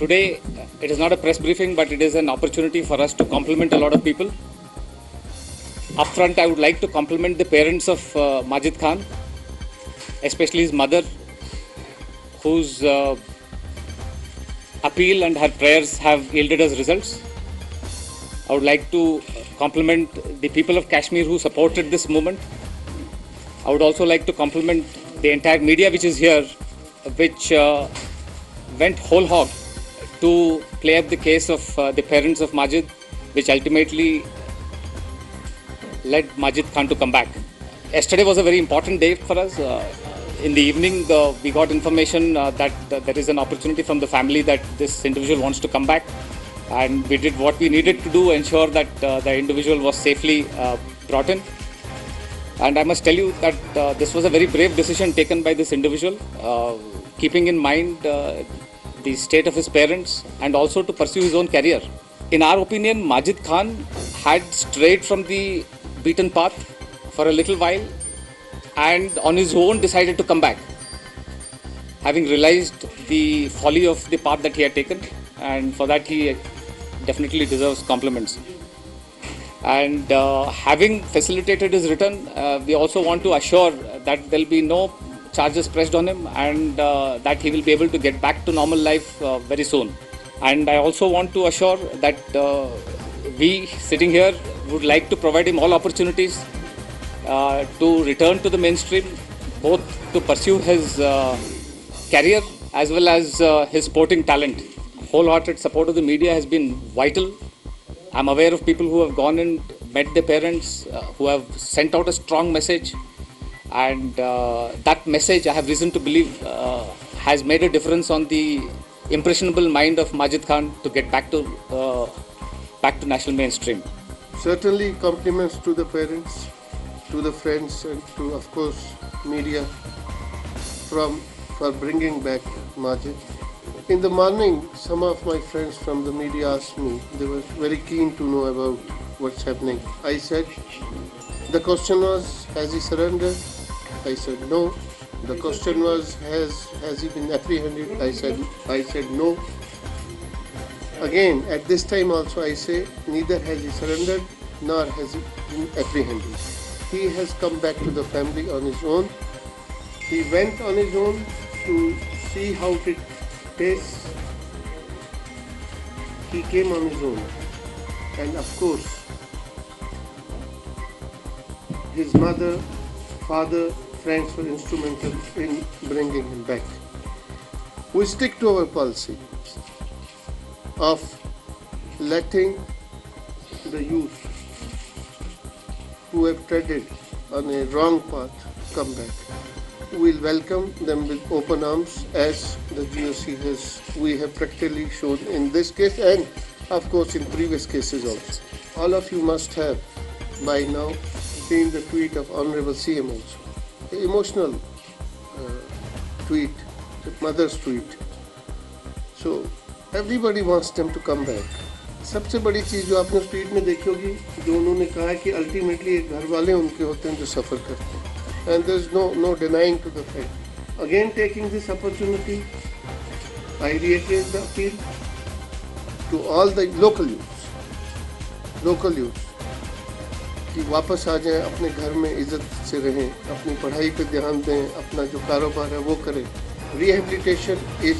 Today, it is not a press briefing, but it is an opportunity for us to compliment a lot of people. Upfront, I would like to compliment the parents of Majid Khan, especially his mother, whose appeal and her prayers have yielded us results. I would like to compliment the people of Kashmir who supported this movement. I would also like to compliment the entire media which is here, which went whole hog to play up the case of the parents of Majid, which ultimately led Majid Khan to come back. Yesterday was a very important day for us. In the evening, we got information that there is an opportunity from the family that this individual wants to come back. And we did what we needed to do, ensure that the individual was safely brought in. And I must tell you that this was a very brave decision taken by this individual, keeping in mind the state of his parents and also to pursue his own career. In our opinion, Majid Khan had strayed from the beaten path for a little while and on his own decided to come back, having realized the folly of the path that he had taken, and for that he definitely deserves compliments. And having facilitated his return, we also want to assure that there will be no charges pressed on him and that he will be able to get back to normal life very soon. And I also want to assure that we sitting here would like to provide him all opportunities to return to the mainstream, both to pursue his career as well as his sporting talent. Wholehearted support of the media has been vital. I'm aware of people who have gone and met their parents, who have sent out a strong message, and that message, I have reason to believe, has made a difference on the impressionable mind of Majid Khan to get back to national mainstream. Certainly compliments to the parents, to the friends, and to, of course, media for bringing back Majid. In the morning, some of my friends from the media asked me, they were very keen to know about what's happening. I said, the question was, has he surrendered? I said, no. The question was, has he been apprehended? I said no. Again, at this time also I say, neither has he surrendered nor has he been apprehended. He has come back to the family on his own. He went on his own to see how it tastes. He came on his own. And of course, his mother, father, friends were instrumental in bringing him back. We stick to our policy of letting the youth who have treaded on a wrong path come back. We'll welcome them with open arms, as the GOC we have practically shown in this case and of course in previous cases also. All of you must have by now seen the tweet of Honorable CM also. An emotional tweet, the mother's tweet. So everybody wants them to come back. सबसे बड़ी चीज़ जो आपने उस tweet में देखी होगी, जो उन्होंने कहा है कि अल्टीमेटली घर वाले उनके होते हैं जो सफ़र करते हैं. And there is no denying to the fact. Again, taking this opportunity, I reiterate the appeal to all the local youths कि वापस आ जाएं, अपने घर में इज्जत से रहें, अपनी पढ़ाई पे ध्यान दें, अपना जो कारोबार है वो करें. Rehabilitation is,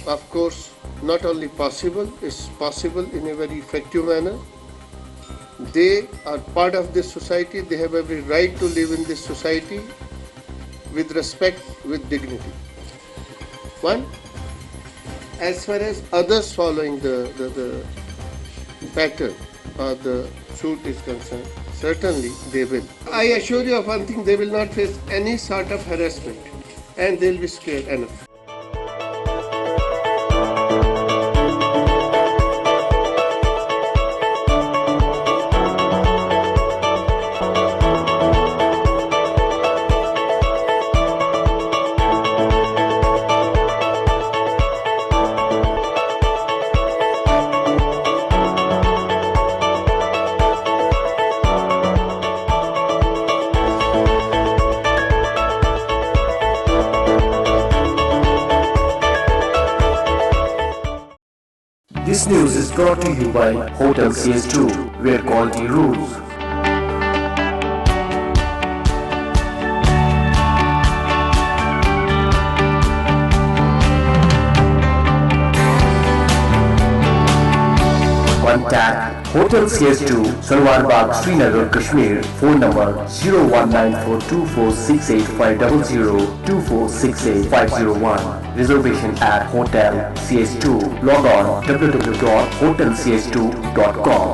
of course, not only possible, it's possible in a very effective manner. They are part of this society. They have every right to live in this society with respect, with dignity. One, as far as others following the pattern or the suit is concerned, certainly they will. I assure you of one thing, they will not face any sort of harassment and they will be scared enough. This news is brought to you by Hotel CS2, where quality rules. Contact Hotel CS2, Salwar Bagh, Srinagar, Kashmir. Phone number 01942468500 2468501. Reservation at Hotel CS2. Log on www.hotelcs2.com.